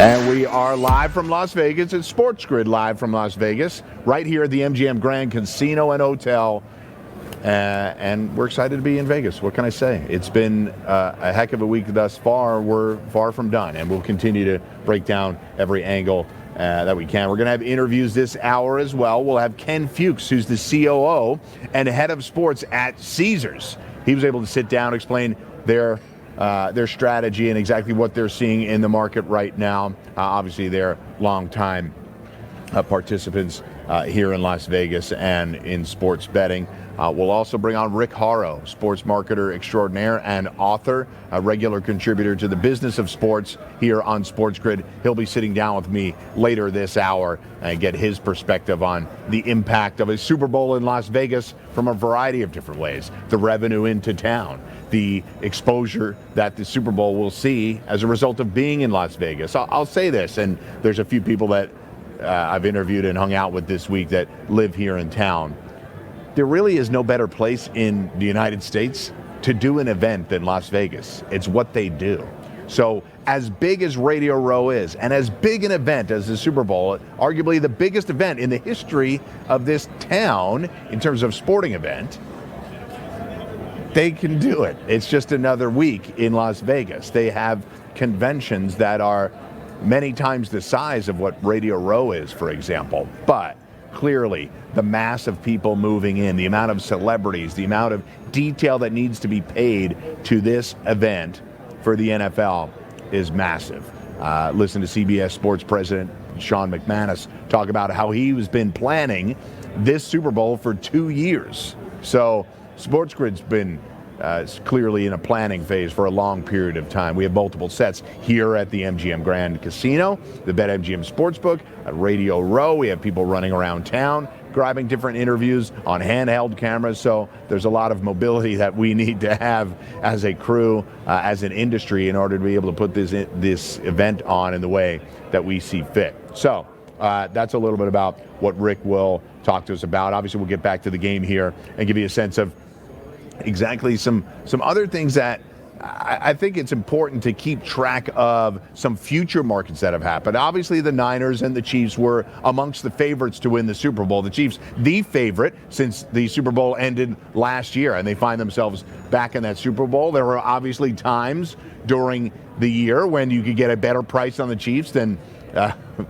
And we are live from Las Vegas. It's SportsGrid live from Las Vegas, right here at the MGM Grand Casino and Hotel. And we're excited to be in Vegas. What can I say? It's been a heck of a week thus far. We're far from done, and we'll continue to break down every angle that we can. We're going to have interviews this hour as well. We'll have Ken Fuchs, who's the COO and head of sports at Caesars. He was able to sit down, explain their strategy and exactly what they're seeing in the market right now. Obviously, they're longtime participants here in Las Vegas and in sports betting. We'll also bring on Rick Horrow, sports marketer extraordinaire and author, a regular contributor to the business of sports here on SportsGrid. He'll be sitting down with me later this hour and get his perspective on the impact of a Super Bowl in Las Vegas from a variety of different ways. The revenue into town, the exposure that the Super Bowl will see as a result of being in Las Vegas. I'll say this, and there's a few people that I've interviewed and hung out with this week that live here in town. There really is no better place in the United States to do an event than Las Vegas. It's what they do. So as big as Radio Row is, and as big an event as the Super Bowl, arguably the biggest event in the history of this town in terms of sporting event, they can do it. It's just another week in Las Vegas. They have conventions that are many times the size of what Radio Row is, for example. But clearly, the mass of people moving in, the amount of celebrities, the amount of detail that needs to be paid to this event for the NFL is massive. Listen to CBS Sports President Sean McManus talk about how he has been planning this Super Bowl for 2 years. So SportsGrid's been clearly in a planning phase for a long period of time. We have multiple sets here at the MGM Grand Casino, the BetMGM Sportsbook, at Radio Row. We have people running around town, grabbing different interviews on handheld cameras. So there's a lot of mobility that we need to have as a crew, as an industry, in order to be able to put this event on in the way that we see fit. So that's a little bit about what Rick will talk to us about. Obviously, we'll get back to the game here and give you a sense of exactly some other things that I think it's important to keep track of, some future markets that have happened. Obviously, the Niners and the Chiefs were amongst the favorites to win the Super Bowl. The Chiefs, the favorite since the Super Bowl ended last year, and they find themselves back in that Super Bowl. There were obviously times during the year when you could get a better price on the Chiefs than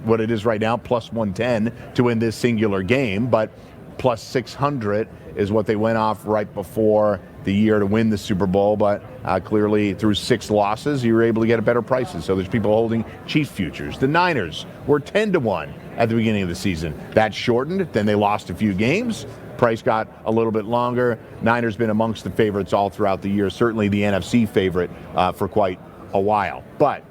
what it is right now, plus 110 to win this singular game, but plus 600 is what they went off right before the year to win the Super Bowl. But clearly through 6 losses, you were able to get a better prices. So there's people holding Chiefs futures. The Niners were 10-1 at the beginning of the season. That shortened. Then they lost a few games. Price got a little bit longer. Niners been amongst the favorites all throughout the year. Certainly the NFC favorite for quite a while. But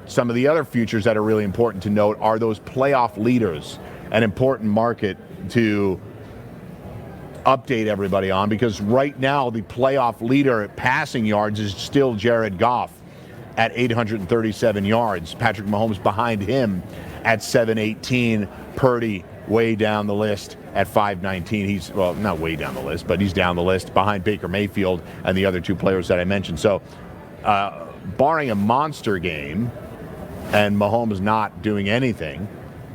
some of the other futures that are really important to note are those playoff leaders, an important market to update everybody on, because right now the playoff leader at passing yards is still Jared Goff at 837 yards. Patrick Mahomes behind him at 718. Purdy way down the list at 519. He's, well, not way down the list, but he's down the list behind Baker Mayfield and the other 2 players that I mentioned. So barring a monster game and Mahomes not doing anything,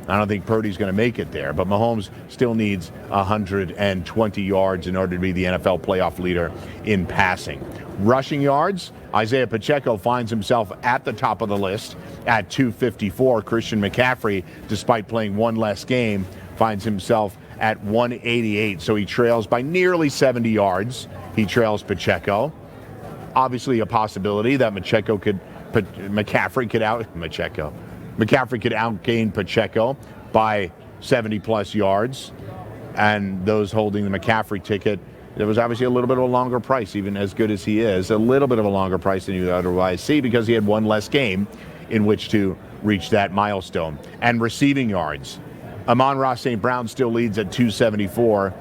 I don't think Purdy's going to make it there, but Mahomes still needs 120 yards in order to be the NFL playoff leader in passing. Rushing yards, Isaiah Pacheco finds himself at the top of the list at 254. Christian McCaffrey, despite playing 1 less game, finds himself at 188. So he trails by nearly 70 yards. He trails Pacheco. Obviously a possibility that McCaffrey could outgain Pacheco by 70-plus yards. And those holding the McCaffrey ticket, there was obviously a little bit of a longer price, even as good as he is, a little bit of a longer price than you would otherwise see, because he had 1 less game in which to reach that milestone. And receiving yards, Amon-Ra St. Brown still leads at 274,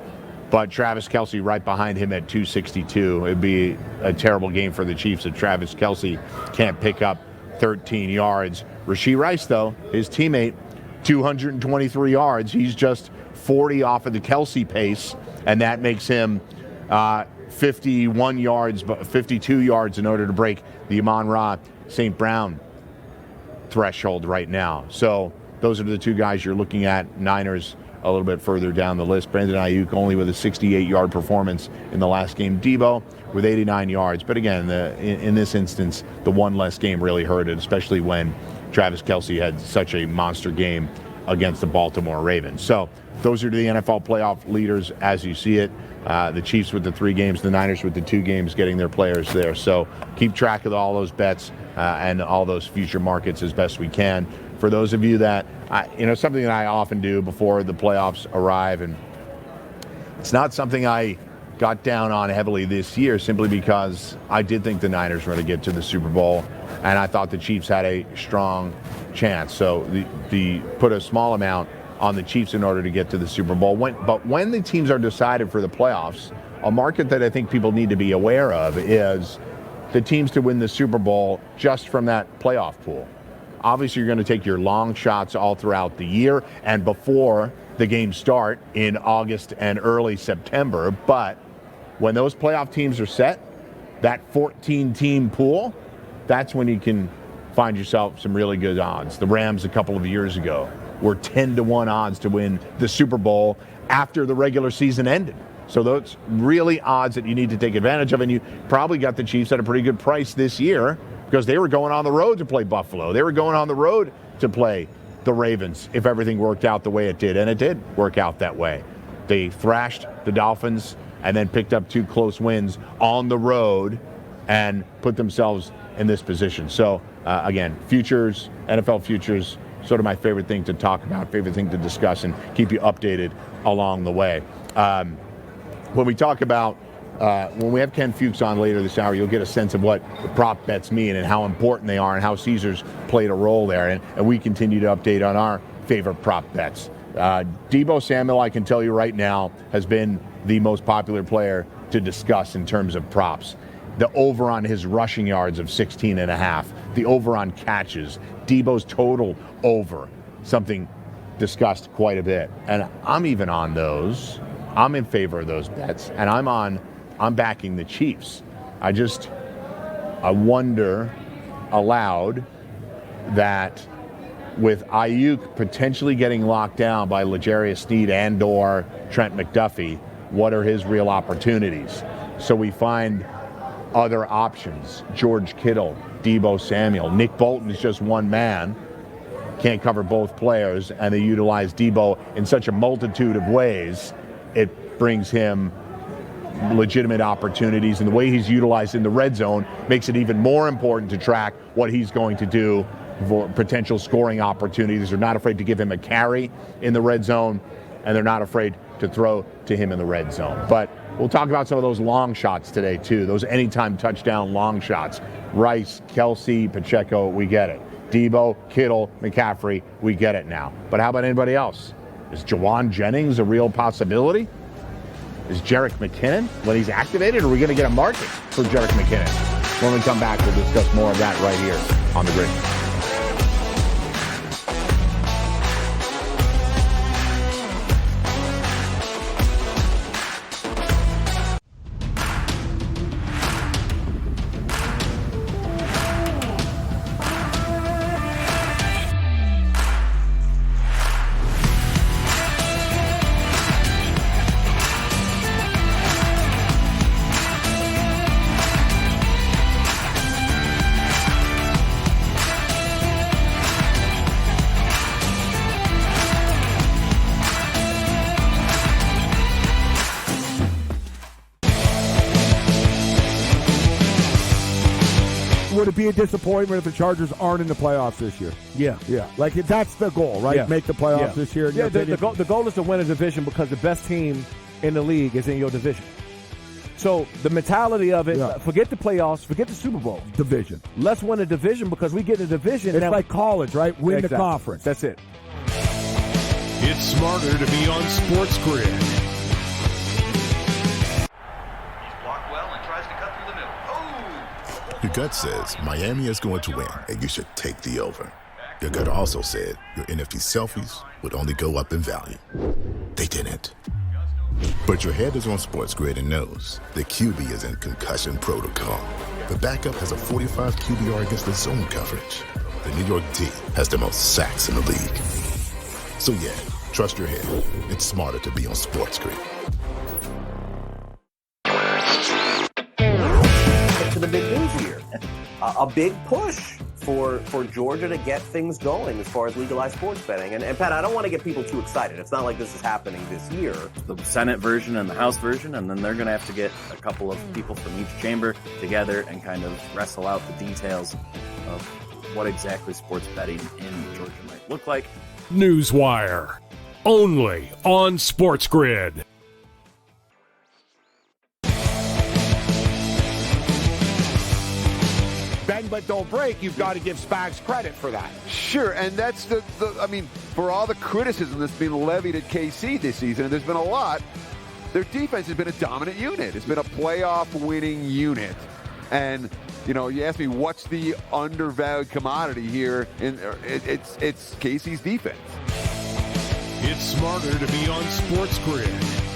but Travis Kelce right behind him at 262. It'd be a terrible game for the Chiefs if Travis Kelce can't pick up 13 yards. Rashee Rice, though, his teammate, 223 yards. He's just 40 off of the Kelce pace, and that makes him 51 yards, 52 yards in order to break the Amon-Ra St. Brown threshold right now. So those are the two guys you're looking at. Niners a little bit further down the list. Brandon Ayuk only with a 68-yard performance in the last game. Debo with 89 yards. But again, in this instance, the one less game really hurt it, especially when Travis Kelce had such a monster game against the Baltimore Ravens. So those are the NFL playoff leaders as you see it. The Chiefs with the 3 games, the Niners with the 2 games, getting their players there. So keep track of all those bets and all those future markets as best we can. For those of you that, something that I often do before the playoffs arrive, and it's not something I got down on heavily this year simply because I did think the Niners were going to get to the Super Bowl, and I thought the Chiefs had a strong chance. So the put a small amount on the Chiefs in order to get to the Super Bowl. But when the teams are decided for the playoffs, a market that I think people need to be aware of is the teams to win the Super Bowl just from that playoff pool. Obviously, you're going to take your long shots all throughout the year and before the games start in August and early September. But when those playoff teams are set, that 14-team pool, that's when you can find yourself some really good odds. The Rams a couple of years ago were 10-1 odds to win the Super Bowl after the regular season ended. So those really odds that you need to take advantage of. And you probably got the Chiefs at a pretty good price this year because they were going on the road to play Buffalo. They were going on the road to play the Ravens if everything worked out the way it did. And it did work out that way. They thrashed the Dolphins and then picked up 2 close wins on the road and put themselves in this position. So, again, futures, NFL futures, sort of my favorite thing to talk about, favorite thing to discuss, and keep you updated along the way. When we talk about, when we have Ken Fuchs on later this hour, you'll get a sense of what the prop bets mean and how important they are and how Caesars played a role there. And we continue to update on our favorite prop bets. Deebo Samuel, I can tell you right now, has been the most popular player to discuss in terms of props. The over on his rushing yards of 16.5, the over on catches, Deebo's total over, something discussed quite a bit. And I'm even on those. I'm in favor of those bets, and I'm backing the Chiefs. I wonder aloud that with Ayuk potentially getting locked down by L'Jarius Sneed and or Trent McDuffie, what are his real opportunities? So we find other options. George Kittle, Deebo Samuel. Nick Bolton is just one man. Can't cover both players, and they utilize Deebo in such a multitude of ways. It brings him legitimate opportunities, and the way he's utilized in the red zone makes it even more important to track what he's going to do for potential scoring opportunities. They're not afraid to give him a carry in the red zone, and they're not afraid to throw to him in the red zone. But we'll talk about some of those long shots today, too, those anytime touchdown long shots. Rice, Kelce, Pacheco, we get it. Deebo, Kittle, McCaffrey, we get it now. But how about anybody else? Is Jawan Jennings a real possibility? Is Jerick McKinnon, when he's activated, are we going to get a market for Jerick McKinnon? When we come back, we'll discuss more of that right here on The Grid. Would it be a disappointment if the Chargers aren't in the playoffs this year? Yeah. Yeah. Like, that's the goal, right? Yeah. Make the playoffs this year. Yeah, the goal is to win a division because the best team in the league is in your division. So the mentality of it, forget the playoffs, forget the Super Bowl. Division. Let's win a division because we get a division. It's like college, right? Win Exactly. the conference. That's it. It's smarter to be on SportsGrid. Your gut says Miami is going to win, and you should take the over. Your gut also said your NFT selfies would only go up in value. They didn't. But your head is on SportsGrid and knows the QB is in concussion protocol. The backup has a 45 QBR against the zone coverage. the New York D has the most sacks in the league. So yeah, trust your head. It's smarter to be on SportsGrid. To the big news here, a big push for Georgia to get things going as far as legalized sports betting. And Pat, I don't want to get people too excited. It's not like this is happening this year. The Senate version and the House version, and then they're going to have to get a couple of people from each chamber together and kind of wrestle out the details of what exactly sports betting in Georgia might look like. Newswire, only on SportsGrid. Bend but don't break, you've got to give Spags credit for that. Sure, and that's I mean, for all the criticism that's been levied at KC this season, and there's been a lot, their defense has been a dominant unit. It's been a playoff winning unit. And, you know, you ask me what's the undervalued commodity here, and it's KC's defense. It's smarter to be on SportsGrid.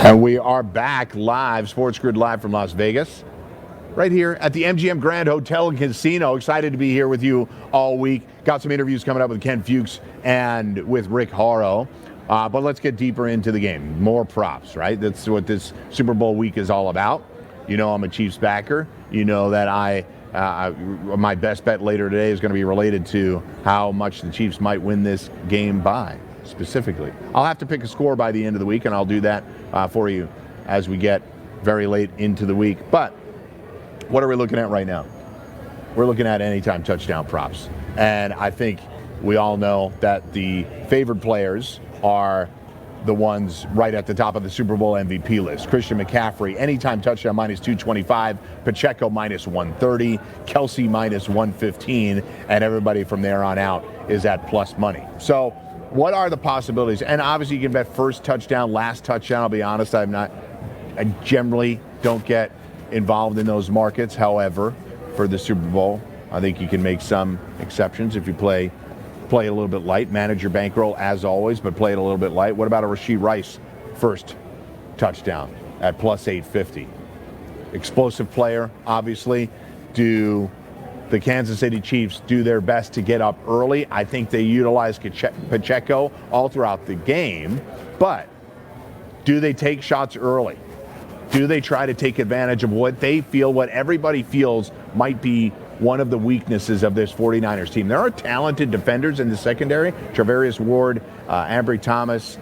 And we are back live, SportsGrid live from Las Vegas, right here at the MGM Grand Hotel and Casino. Excited to be here with you all week. Got some interviews coming up with Ken Fuchs and with Rick Horrow. But let's get deeper into the game. More props, right? That's what this Super Bowl week is all about. You know I'm a Chiefs backer. You know that my best bet later today is going to be related to how much the Chiefs might win this game by. Specifically, I'll have to pick a score by the end of the week, and I'll do that for you as we get very late into the week. But what are we looking at right now? We're looking at anytime touchdown props, and I think we all know that the favored players are the ones right at the top of the Super Bowl MVP list. Christian McCaffrey, anytime touchdown minus 225, Pacheco minus 130, Kelsey minus 115, and everybody from there on out is at plus money. So what are the possibilities? And obviously you can bet first touchdown, last touchdown. I'll be honest, I generally don't get involved in those markets. However, for the Super Bowl, I think you can make some exceptions if you play a little bit light, manage your bankroll as always, but play it a little bit light. What about a Rashee Rice first touchdown at plus 850? Explosive player, obviously. Do the Kansas City Chiefs do their best to get up early? I think they utilize Pacheco all throughout the game, but do they take shots early? Do they try to take advantage of what they feel, what everybody feels might be one of the weaknesses of this 49ers team? There are talented defenders in the secondary, Travarius Ward, Ambry Thomas,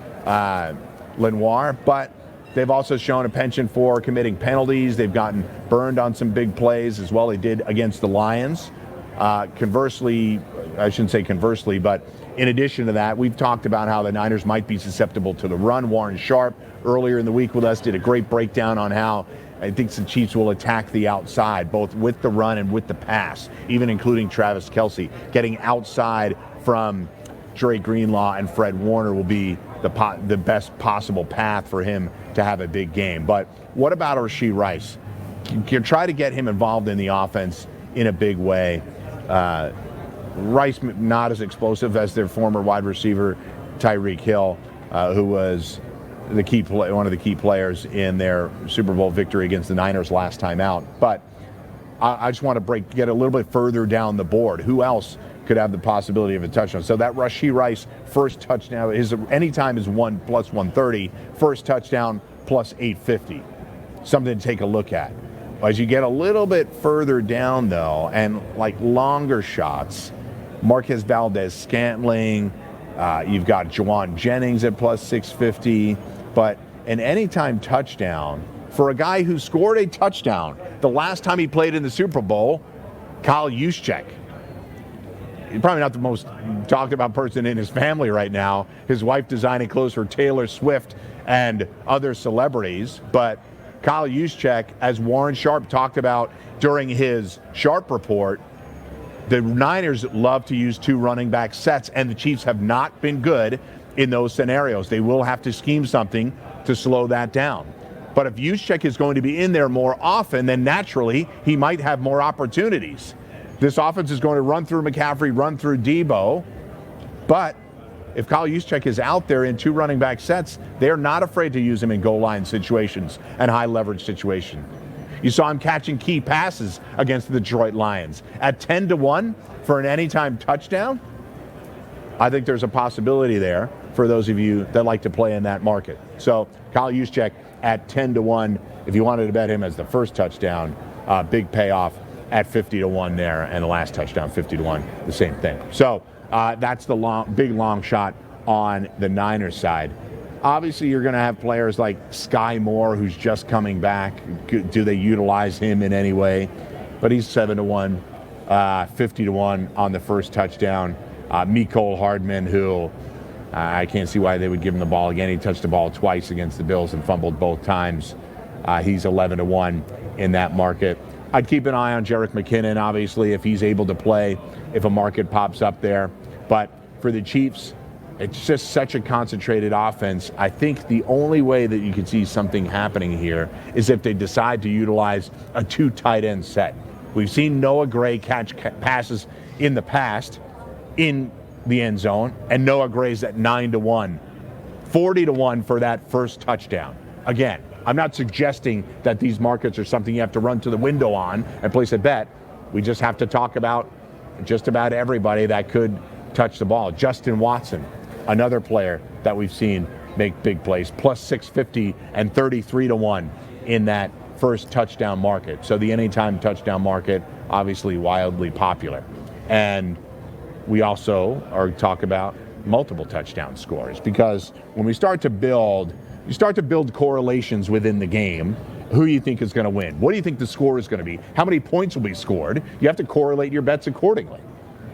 Lenoir, but they've also shown a penchant for committing penalties. They've gotten burned on some big plays as well. They did against the Lions. Conversely, I shouldn't say conversely, but in addition to that, we've talked about how the Niners might be susceptible to the run. Warren Sharp earlier in the week with us did a great breakdown on how I think the Chiefs will attack the outside, both with the run and with the pass, even including Travis Kelce. Getting outside from Dre Greenlaw and Fred Warner will be the best possible path for him to have a big game. But what about Rashee Rice? You try to get him involved in the offense in a big way. Rice not as explosive as their former wide receiver Tyreek Hill, who was one of the key players in their Super Bowl victory against the Niners last time out. But I just want to get a little bit further down the board. Who else could have the possibility of a touchdown? So that Rashee Rice first touchdown, anytime is plus 130. First touchdown plus 850. Something to take a look at. As you get a little bit further down, though, and like longer shots, Marquez Valdez-Scantling, You've got Juwan Jennings at plus 650. But an anytime touchdown for a guy who scored a touchdown the last time he played in the Super Bowl, Kyle Juszczyk. He's probably not the most talked about person in his family right now. His wife designing clothes for Taylor Swift and other celebrities. But Kyle Juszczyk, as Warren Sharp talked about during his Sharp report, the Niners love to use 2 running back sets, and the Chiefs have not been good in those scenarios. They will have to scheme something to slow that down. But if Juszczyk is going to be in there more often, then naturally he might have more opportunities. This offense is going to run through McCaffrey, run through Debo. But if Kyle Juszczyk is out there in 2 running back sets, they're not afraid to use him in goal line situations and high leverage situations. You saw him catching key passes against the Detroit Lions. At 10-1 for an anytime touchdown, I think there's a possibility there for those of you that like to play in that market. So Kyle Juszczyk at 10-1. If you wanted to bet him as the first touchdown, big payoff at 50-1 there, and the last touchdown 50-1, the same thing. So that's the big long shot on the Niners side. Obviously, you're going to have players like Sky Moore, who's just coming back. Do they utilize him in any way? But he's 7-1, 50-1 on the first touchdown. Mecole Hardman, who I can't see why they would give him the ball again. He touched the ball twice against the Bills and fumbled both times. He's 11-1 in that market. I'd keep an eye on Jerick McKinnon, obviously, if he's able to play, if a market pops up there. But for the Chiefs, it's just such a concentrated offense. I think the only way that you can see something happening here is if they decide to utilize a 2 tight end set. We've seen Noah Gray catch passes in the past in the end zone, and Noah Gray's at 9-1, 40-1 for that first touchdown. Again, I'm not suggesting that these markets are something you have to run to the window on and place a bet. We just have to talk about just about everybody that could touch the ball. Justin Watson, another player that we've seen make big plays, plus 650 and 33-1 in that first touchdown market. So the anytime touchdown market, obviously wildly popular. And we also are talk about multiple touchdown scores, because when we start to build, you start to build correlations within the game. Who you think is going to win? What do you think the score is going to be? How many points will be scored? You have to correlate your bets accordingly.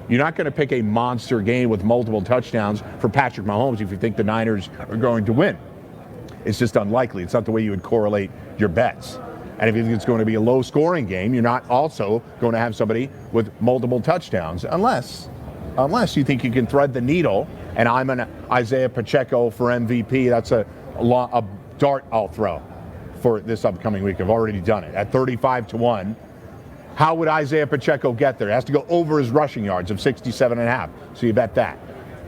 You're not going to pick a monster game with multiple touchdowns for Patrick Mahomes if you think the Niners are going to win. It's just unlikely. It's not the way you would correlate your bets. And if you think it's going to be a low-scoring game, you're not also going to have somebody with multiple touchdowns, unless you think you can thread the needle. And I'm an Isaiah Pacheco for MVP. That's a dart I'll throw for this upcoming week. I've already done it at 35-1. How would Isaiah Pacheco get there? He has to go over his rushing yards of 67.5. So you bet that.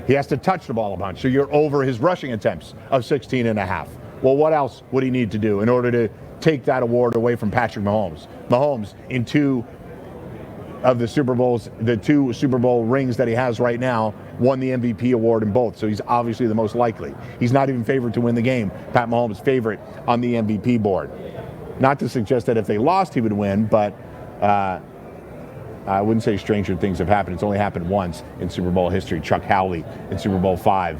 He has to touch the ball a bunch. So you're over his rushing attempts of 16.5. Well, what else would he need to do in order to take that award away from Patrick Mahomes? Mahomes, in 2 of the Super Bowls, the 2 Super Bowl rings that he has right now, won the MVP award in both. So he's obviously the most likely. He's not even favored to win the game. Pat Mahomes favorite on the MVP board. Not to suggest that if they lost, he would win, but I wouldn't say stranger things have happened. It's only happened once in Super Bowl history. Chuck Howley in Super Bowl V,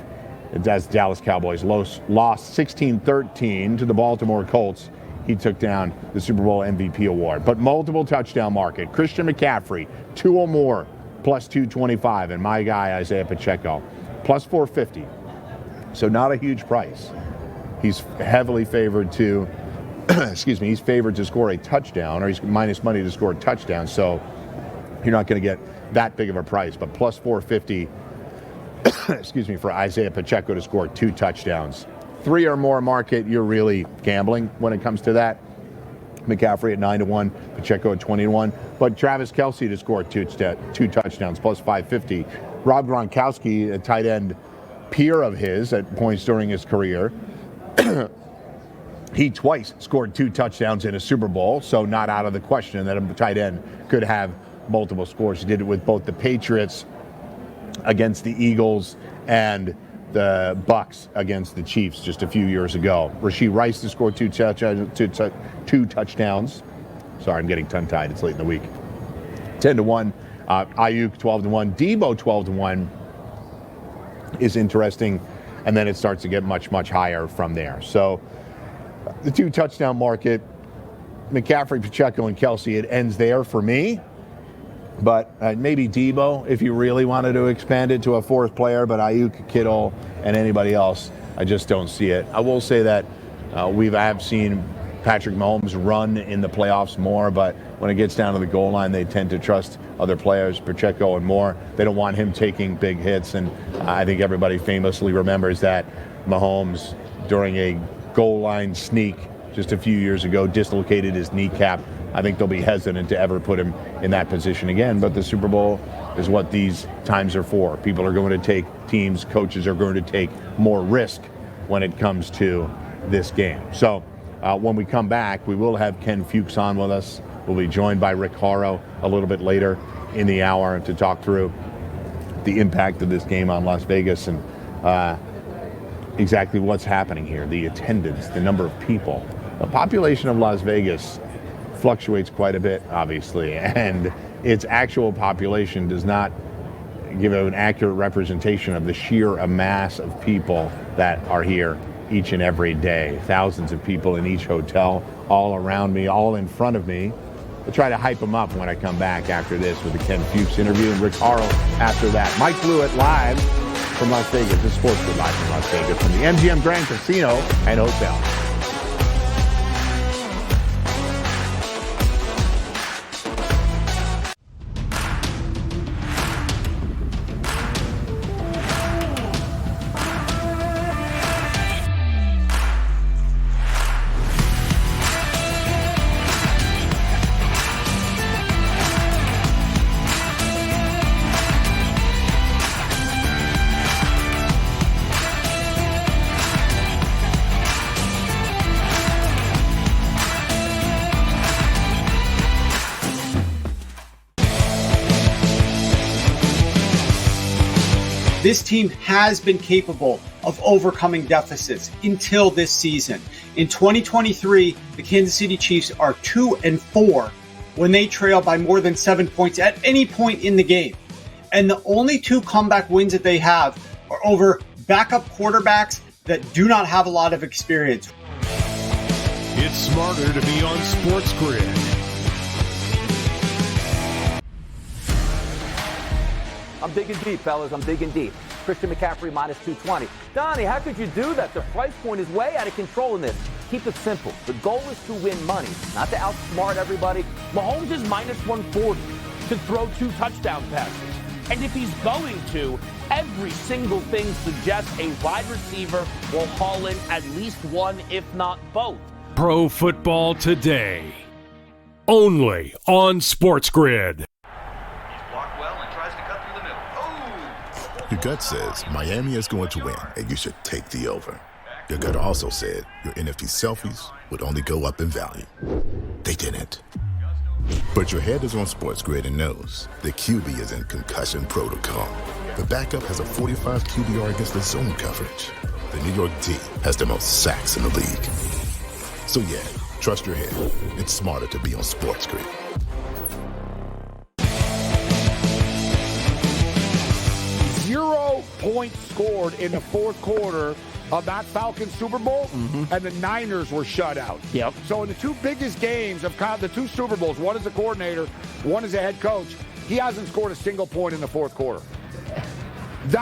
as Dallas Cowboys lost 16-13 to the Baltimore Colts. He took down the Super Bowl MVP award. But multiple touchdown market. Christian McCaffrey, 2 or more, plus 225. And my guy, Isaiah Pacheco, plus 450. So not a huge price. He's heavily favored to he's favored to score a touchdown, or he's minus money to score a touchdown, so you're not going to get that big of a price. But plus 450, for Isaiah Pacheco to score 2 touchdowns. 3 or more market, you're really gambling when it comes to that. McCaffrey at 9-1, Pacheco at 20-1. But Travis Kelce to score 2 touchdowns, plus 550. Rob Gronkowski, a tight end peer of his at points during his career, he twice scored 2 touchdowns in a Super Bowl, so not out of the question that a tight end could have multiple scores. He did it with both the Patriots against the Eagles and the Buchs against the Chiefs just a few years ago. Rashee Rice to score 2 touchdowns. Sorry, I'm getting tongue-tied. It's late in the week. 10-1. Ayuk 12-1. Debo 12-1. is interesting, and then it starts to get much, much higher from there. So the 2 touchdown market, McCaffrey, Pacheco, and Kelsey, it ends there for me. But maybe Debo, if you really wanted to expand it to a 4th player, but Ayuk, Kittle, and anybody else, I just don't see it. I will say that I have seen Patrick Mahomes run in the playoffs more, but when it gets down to the goal line, they tend to trust other players, Pacheco and more. They don't want him taking big hits, and I think everybody famously remembers that Mahomes, during a goal line sneak just a few years ago, dislocated his kneecap. I think they'll be hesitant to ever put him in that position again, but the Super Bowl is what these times are for. People are going to take, teams, coaches are going to take more risk when it comes to this game. So when we come back, we will have Ken Fuchs on with us. We'll be joined by Rick Horrow a little bit later in the hour to talk through the impact of this game on Las Vegas and exactly what's happening here, the attendance, the number of people. The population of Las Vegas fluctuates quite a bit, obviously, and its actual population does not give an accurate representation of the sheer mass of people that are here each and every day. Thousands of people in each hotel, all around me, all in front of me. We'll try to hype them up when I come back after this with the Ken Fuchs interview and Rick Horrow after that. Mike Blewitt live from Las Vegas. This is SportsGrid live from Las Vegas from the MGM Grand Casino and Hotel. This team has been capable of overcoming deficits until this season. In 2023, the Kansas City Chiefs are 2-4 when they trail by more than 7 points at any point in the game. And the only 2 comeback wins that they have are over backup quarterbacks that do not have a lot of experience. It's smarter to be on SportsGrid. I'm digging deep, fellas. I'm digging deep. Christian McCaffrey minus 220. Donnie, how could you do that? The price point is way out of control in this. Keep it simple. The goal is to win money, not to outsmart everybody. Mahomes is minus 140 to throw 2 touchdown passes. And if he's going to, every single thing suggests a wide receiver will haul in at least 1, if not both. Pro Football Today. Only on SportsGrid. Your gut says Miami is going to win, and you should take the over. Your gut also said your NFT selfies would only go up in value. They didn't. But your head is on SportsGrid and knows the QB is in concussion protocol. The backup has a 45 QBR against the zone coverage. The New York D has the most sacks in the league. So yeah, trust your head. It's smarter to be on SportsGrid. 0 points scored in the 4th quarter of that Falcons Super Bowl, and the Niners were shut out. Yep. So in the 2 biggest games of the 2 Super Bowls, one as a coordinator, one as a head coach, he hasn't scored a single point in the 4th quarter. And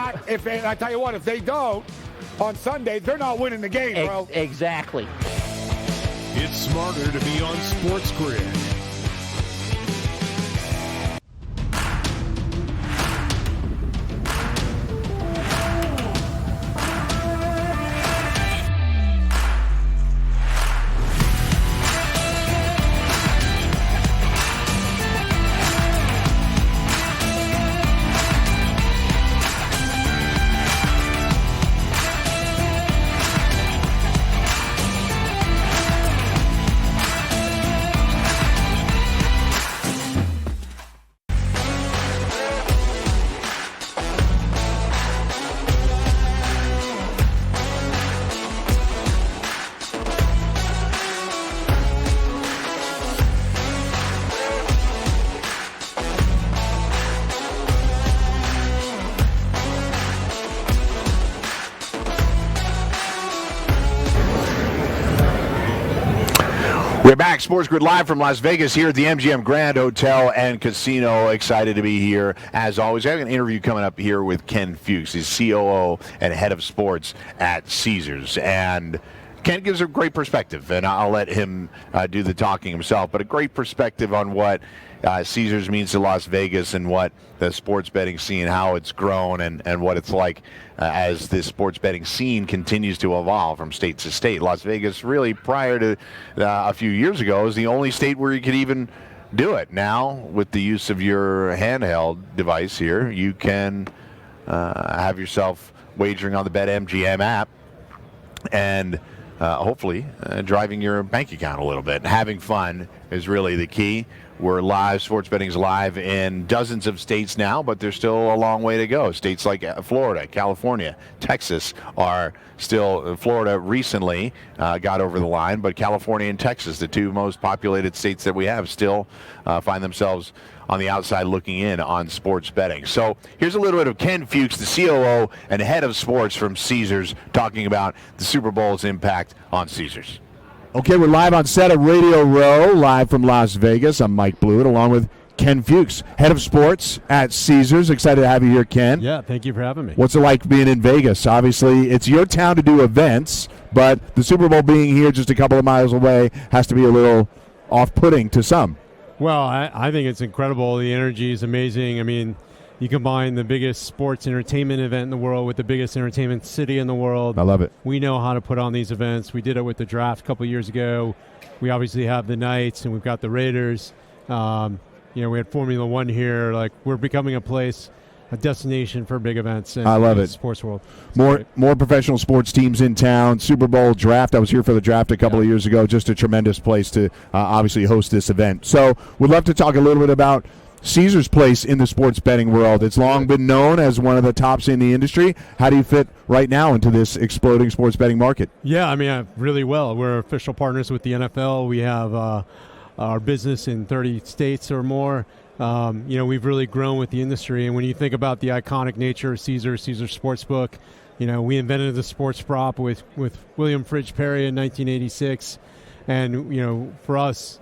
I tell you what, if they don't, on Sunday, they're not winning the game, bro. Exactly. It's smarter to be on SportsGrid. We're back, SportsGrid live from Las Vegas here at the MGM Grand Hotel and Casino. Excited to be here as always. I have an interview coming up here with Ken Fuchs, he's COO and head of sports at Caesars. And Ken gives a great perspective, and I'll let him do the talking himself, but a great perspective on what Caesars means to Las Vegas and what the sports betting scene, how it's grown, and what it's like as this sports betting scene continues to evolve from state to state. Las Vegas, really, prior to a few years ago, was the only state where you could even do it. Now, with the use of your handheld device here, you can have yourself wagering on the BetMGM app and hopefully driving your bank account a little bit. Having fun is really the key. We're live, sports betting's live in dozens of states now, but there's still a long way to go. States like Florida, California, Texas are still, Florida recently got over the line, but California and Texas, the two most populated states that we have, still find themselves on the outside looking in on sports betting. So here's a little bit of Ken Fuchs, the COO and head of sports from Caesars, talking about the Super Bowl's impact on Caesars. Okay, we're live on set at Radio Row, live from Las Vegas. I'm Mike Blewitt, along with Ken Fuchs, head of sports at Caesars. Excited to have you here, Ken. Yeah, thank you for having me. What's it like being in Vegas? Obviously, it's your town to do events, but the Super Bowl being here just a couple of miles away has to be a little off-putting to some. Well, I think it's incredible. The energy is amazing. I mean, you combine the biggest sports entertainment event in the world with the biggest entertainment city in the world. I love it. We know how to put on these events. We did it with the draft a couple of years ago. We obviously have the Knights, and we've got the Raiders. We had Formula One here. Like, we're becoming a destination for big events in I love it. The sports world. More professional sports teams in town. Super Bowl draft. I was here for the draft a couple of years ago. Just a tremendous place to obviously host this event. So we'd love to talk a little bit about Caesar's place in the sports betting world. It's long been known as one of the tops in the industry. How do you fit right now into this exploding sports betting market? Yeah, I mean, really well. We're official partners with the NFL. We have our business in 30 states or more. We've really grown with the industry. And when you think about the iconic nature of Caesars Sportsbook, we invented the sports prop with William Fridge Perry in 1986. And, for us,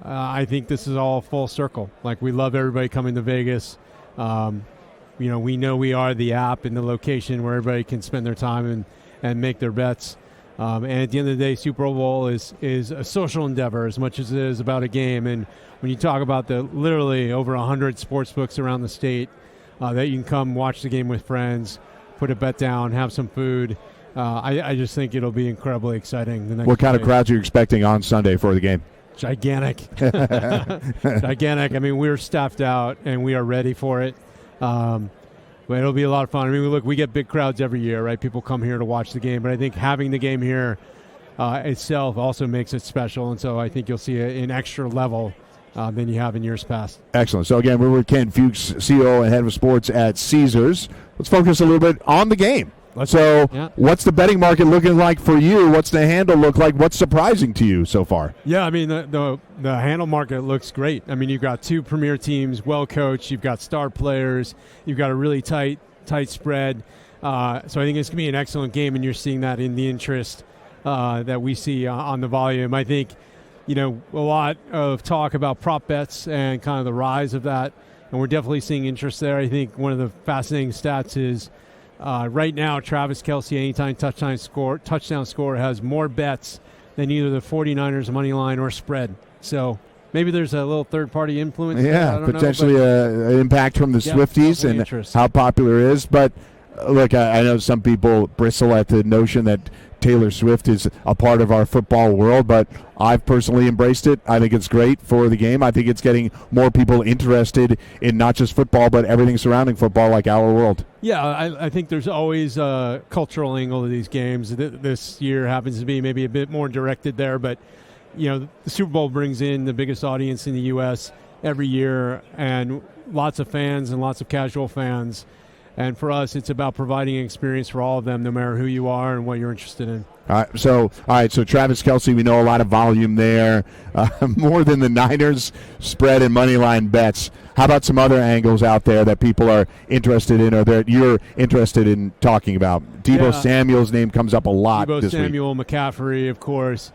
I think this is all full circle. Like, we love everybody coming to Vegas. We know we are the app and the location where everybody can spend their time and make their bets. And at the end of the day, Super Bowl is a social endeavor as much as it is about a game. And when you talk about the literally over 100 sports books around the state that you can come watch the game with friends, put a bet down, have some food, I just think it'll be incredibly exciting. What kind of crowds are you expecting on Sunday for the game? Gigantic. Gigantic. I mean, we're staffed out, and we are ready for it. But it'll be a lot of fun. I mean, we get big crowds every year, right? People come here to watch the game. But I think having the game here itself also makes it special. And so I think you'll see an extra level than you have in years past. Excellent. So, again, we're with Ken Fuchs, CEO and head of sports at Caesars. Let's focus a little bit on the game. What's the betting market looking like for you? What's the handle look like? What's surprising to you so far? Yeah, I mean, the handle market looks great. I mean, you've got two premier teams, well coached. You've got star players. You've got a really tight spread. So I think it's going to be an excellent game, and you're seeing that in the interest that we see on the volume. I think, a lot of talk about prop bets and kind of the rise of that, and we're definitely seeing interest there. I think one of the fascinating stats is right now, Travis Kelce, anytime touchdown score, has more bets than either the 49ers money line or spread. So maybe there's a little third-party influence. Yeah, potentially an impact from the Swifties and how popular it is. But look, I know some people bristle at the notion that Taylor Swift is a part of our football world, but I've personally embraced it. I think it's great for the game. I think it's getting more people interested in not just football, but everything surrounding football, like our world. Yeah, I think there's always a cultural angle to these games. This year happens to be maybe a bit more directed there, but the Super Bowl brings in the biggest audience in the U.S. every year, and lots of fans and lots of casual fans. And for us, it's about providing an experience for all of them, no matter who you are and what you're interested in. All right, so Travis Kelce, we know a lot of volume there, more than the Niners spread and money line bets. How about some other angles out there that people are interested in or that you're interested in talking about? Deebo Samuel's name comes up a lot this week. Deebo Samuel, McCaffrey, of course.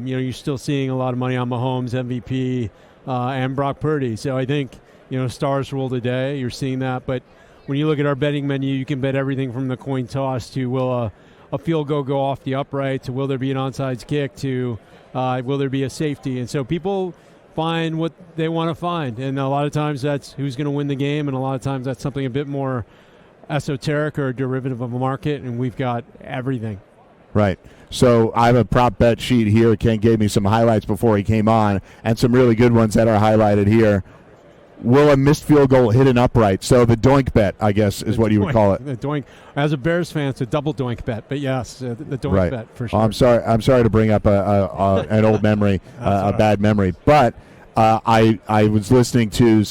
You're still seeing a lot of money on Mahomes, MVP, and Brock Purdy. So I think, stars rule the day. You're seeing that. But when you look at our betting menu, you can bet everything from the coin toss to will a field goal go off the upright, to will there be an onside kick, to will there be a safety. And so people find what they want to find. And a lot of times that's who's going to win the game, and a lot of times that's something a bit more esoteric or a derivative of a market, and we've got everything. Right. So I have a prop bet sheet here. Ken gave me some highlights before he came on, and some really good ones that are highlighted here. Will a missed field goal hit an upright? So the doink bet, I guess, is what you would call it. The doink. As a Bears fan, it's a double doink bet. But yes, the doink bet for sure. I'm sorry to bring up an old memory, a bad memory. But I was listening to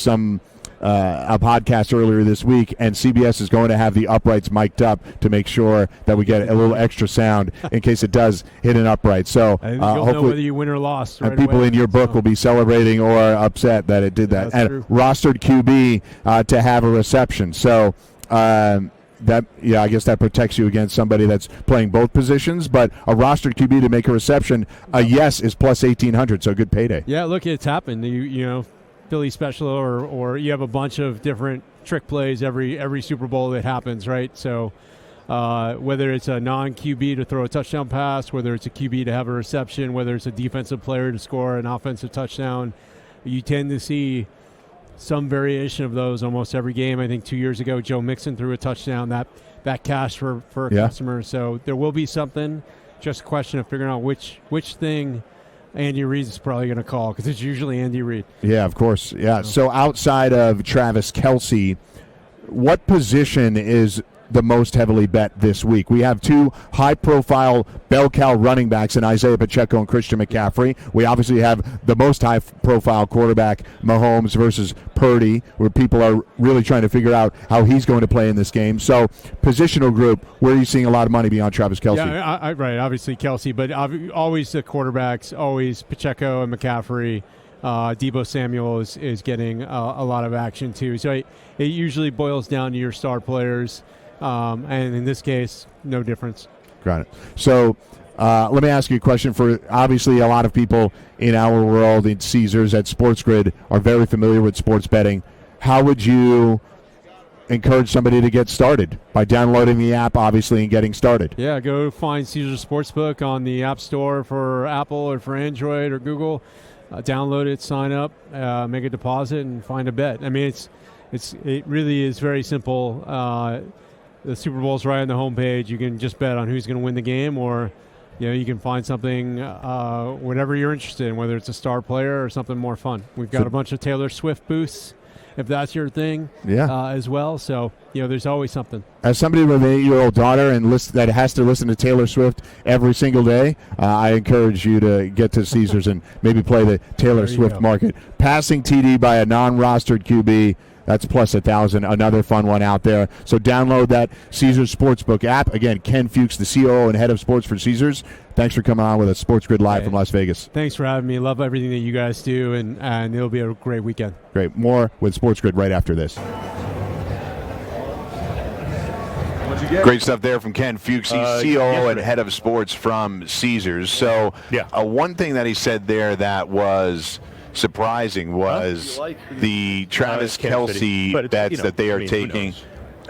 a podcast earlier this week, and CBS is going to have the uprights mic'd up to make sure that we get a little extra sound in case it does hit an upright. So you'll hopefully, know whether you win or lost. Right and people away. in your book will be celebrating or upset that it did that. That's and true. Rostered QB to have a reception. So I guess that protects you against somebody that's playing both positions. But a rostered QB to make a reception, a yes is plus 1,800. So good payday. Yeah, look, it's happened. Philly special, or you have a bunch of different trick plays every Super Bowl that happens, right? So whether it's a non-QB to throw a touchdown pass, whether it's a QB to have a reception, whether it's a defensive player to score an offensive touchdown, you tend to see some variation of those almost every game. I think 2 years ago, Joe Mixon threw a touchdown that cashed for a customer. So there will be something. Just a question of figuring out which thing Andy Reid's probably going to call, because it's usually Andy Reid. Yeah, of course. Yeah. So outside of Travis Kelce, what position is the most heavily bet this week? We have two high-profile bell cow running backs in Isaiah Pacheco and Christian McCaffrey. We obviously have the most high-profile quarterback, Mahomes versus Purdy, where people are really trying to figure out how he's going to play in this game. So positional group, where are you seeing a lot of money beyond Travis Kelce? Yeah, right. Obviously Kelce, but always the quarterbacks, always Pacheco and McCaffrey. Deebo Samuel is getting a lot of action too. So it usually boils down to your star players. And in this case, no difference. Got it. So let me ask you a question. For obviously a lot of people in our world, in Caesars, at SportsGrid, are very familiar with sports betting. How would you encourage somebody to get started? By downloading the app, obviously, and getting started. Yeah, go find Caesars Sportsbook on the App Store for Apple or for Android or Google. Download it, sign up, make a deposit, and find a bet. I mean, it really is very simple. The Super Bowl's right on the homepage. You can just bet on who's going to win the game, or you can find something, whatever you're interested in, whether it's a star player or something more fun. We've got a bunch of Taylor Swift booths, if that's your thing, as well. So there's always something. As somebody with an 8-year-old daughter and that has to listen to Taylor Swift every single day, I encourage you to get to Caesars and maybe play the Taylor Swift market. Passing TD by a non-rostered QB. That's plus 1,000, another fun one out there. So download that Caesars Sportsbook app. Again, Ken Fuchs, the COO and head of sports for Caesars. Thanks for coming on with us, SportsGrid Live from Las Vegas. Thanks for having me. Love everything that you guys do, and it'll be a great weekend. Great. More with SportsGrid right after this. Great stuff there from Ken Fuchs. He's COO and head of sports from Caesars. So one thing that he said there that was surprising was the Travis Kelce bets that they are taking.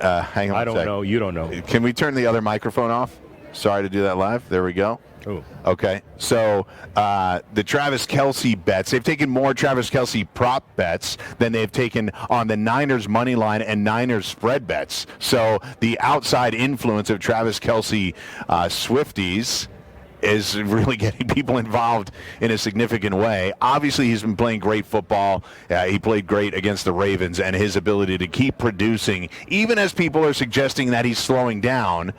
Hang on I don't know. You don't know. Can we turn the other microphone off? Sorry to do that live. There we go. Oh. Okay. So the Travis Kelce bets, they've taken more Travis Kelce prop bets than they've taken on the Niners money line and Niners spread bets. So the outside influence of Travis Kelce Swifties is really getting people involved in a significant way. Obviously, he's been playing great football. He played great against the Ravens, and his ability to keep producing, even as people are suggesting that he's slowing down,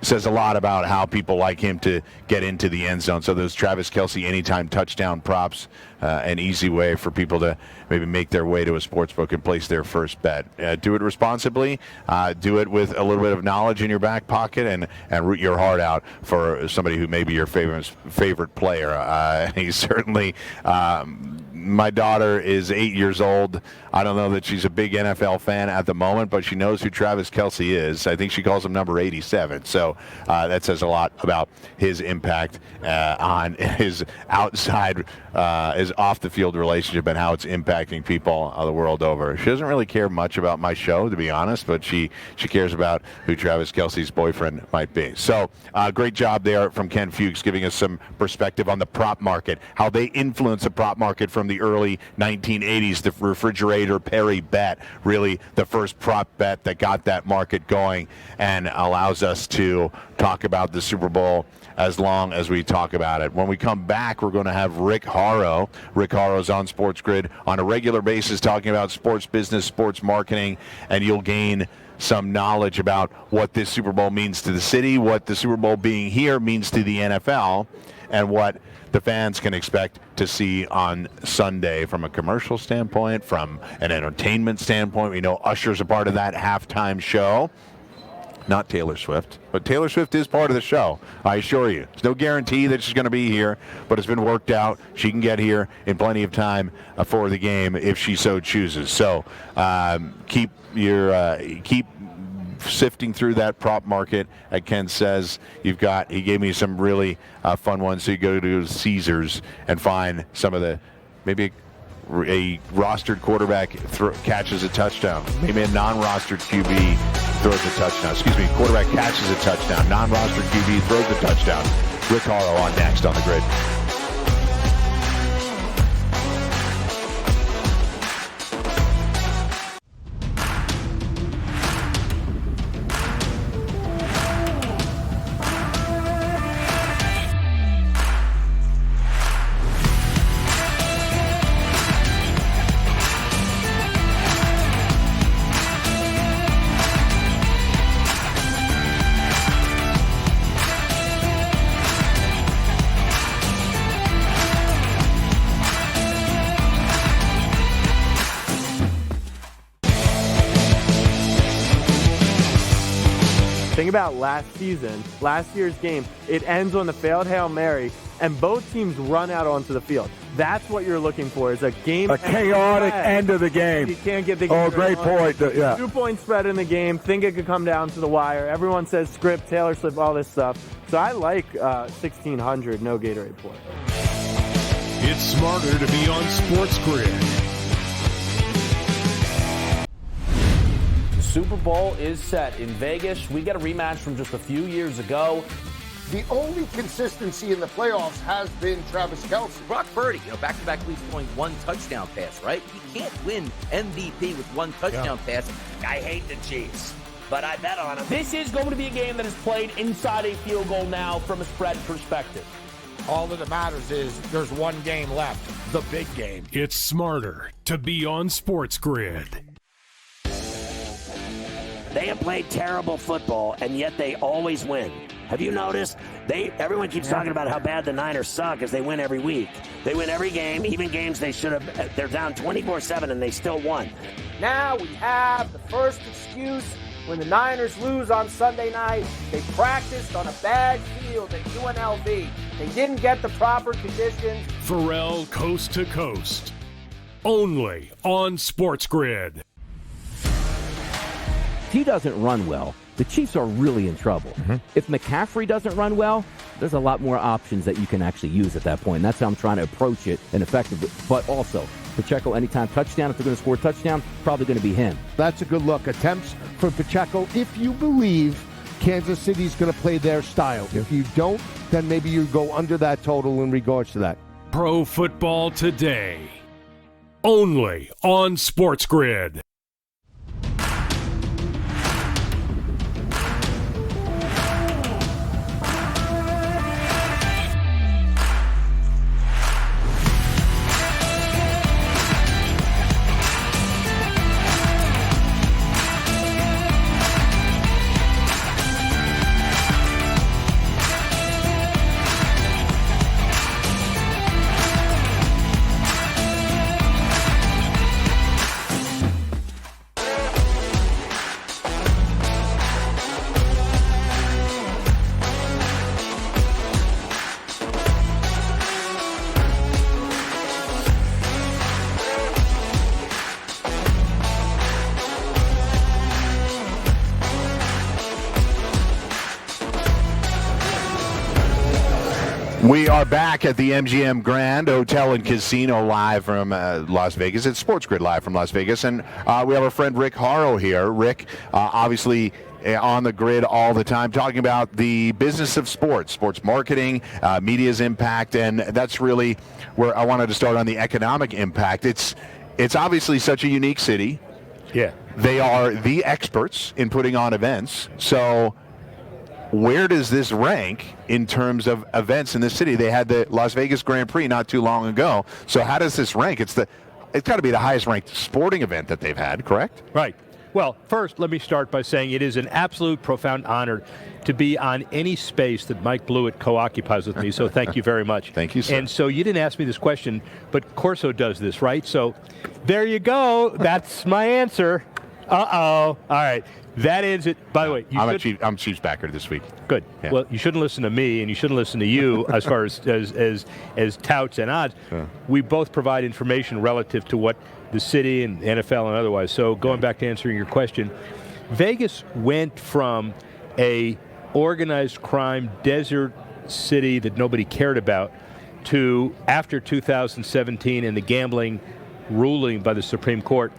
says a lot about how people like him to get into the end zone. So those Travis Kelce anytime touchdown props, an easy way for people to maybe make their way to a sportsbook and place their first bet. Do it responsibly. Do it with a little bit of knowledge in your back pocket, and root your heart out for somebody who may be your favorite player. He's certainly my daughter is 8 years old. I don't know that she's a big NFL fan at the moment, but she knows who Travis Kelce is. I think she calls him number 87. So that says a lot about his impact on his outside, his off-the-field relationship and how it's impacting people the world over. She doesn't really care much about my show, to be honest, but she cares about who Travis Kelce's boyfriend might be. So great job there from Ken Fuchs, giving us some perspective on the prop market, how they influence the prop market from the early 1980s, the refrigerator Perry bet, really the first prop bet that got that market going and allows us to talk about the Super Bowl as long as we talk about it. When we come back, we're going to have Rick Horrow. Rick Horrow's on SportsGrid on a regular basis talking about sports business, sports marketing, and you'll gain some knowledge about what this Super Bowl means to the city, what the Super Bowl being here means to the NFL, and what the fans can expect to see on Sunday from a commercial standpoint, from an entertainment standpoint. We know Usher's a part of that halftime show. Not Taylor Swift, but Taylor Swift is part of the show, I assure you. There's no guarantee that she's going to be here, but it's been worked out. She can get here in plenty of time for the game if she so chooses. So keep sifting through that prop market. Ken says he gave me some really fun ones. So you go to Caesars and find some of the, maybe a rostered quarterback catches a touchdown. Maybe a non-rostered QB throws a touchdown. Quarterback catches a touchdown. Non-rostered QB throws a touchdown. Rick Horrow on next on the Grid. Think about last year's game. It ends on the failed Hail Mary, and both teams run out onto the field. That's what you're looking for, is a game. A chaotic end of the game. You can't get the game. Oh, great point. Yeah. 2-point spread in the game. Think it could come down to the wire. Everyone says script, Taylor Swift, all this stuff. So I like 1600, no Gatorade point. It's smarter to be on SportsGrid. Super Bowl is set in Vegas. We get a rematch from just a few years ago. The only consistency in the playoffs has been Travis Kelce. Brock Purdy, back-to-back weeks throwing one touchdown pass, right? You can't win MVP with one touchdown pass. I hate the Chiefs, but I bet on them. This is going to be a game that is played inside a field goal now from a spread perspective. All that matters is there's one game left, the big game. It's smarter to be on SportsGrid. They have played terrible football, and yet they always win. Have you noticed? Everyone keeps talking about how bad the Niners suck as they win every week. They win every game, even games they should have. They're down 24-7, and they still won. Now we have the first excuse when the Niners lose on Sunday night. They practiced on a bad field at UNLV. They didn't get the proper conditions. Pharrell Coast to Coast. Only on SportsGrid. If he doesn't run well, the Chiefs are really in trouble. If McCaffrey doesn't run well, there's a lot more options that you can actually use at that point. And that's how I'm trying to approach it and effectively. But also, Pacheco anytime touchdown, if they're going to score a touchdown, probably going to be him. That's a good look. Attempts from Pacheco if you believe Kansas City's going to play their style. If you don't, then maybe you go under that total in regards to that. Pro Football Today. Only on SportsGrid. We are back at the MGM Grand Hotel and Casino live from Las Vegas. It's SportsGrid live from Las Vegas. And we have our friend Rick Horrow here. Rick, obviously on the grid all the time, talking about the business of sports marketing, media's impact. And that's really where I wanted to start on the economic impact. It's obviously such a unique city. Yeah. They are the experts in putting on events. So where does this rank in terms of events in this city? They had the Las Vegas Grand Prix not too long ago. So how does this rank? It's got to be the highest ranked sporting event that they've had, correct? Right. Well, first, let me start by saying it is an absolute profound honor to be on any space that Mike Blewitt co-occupies with me. So thank you very much. Thank you, sir. And so you didn't ask me this question, but Corso does this, right? So there you go. That's my answer. Uh-oh. All right. That ends it. By the way, I'm Chiefs backer this week. Good. Yeah. Well, you shouldn't listen to me, and you shouldn't listen to you as far as touts and odds. Yeah. We both provide information relative to what the city and NFL and otherwise. So going back to answering your question, Vegas went from a organized crime desert city that nobody cared about to, after 2017 and the gambling ruling by the Supreme Court,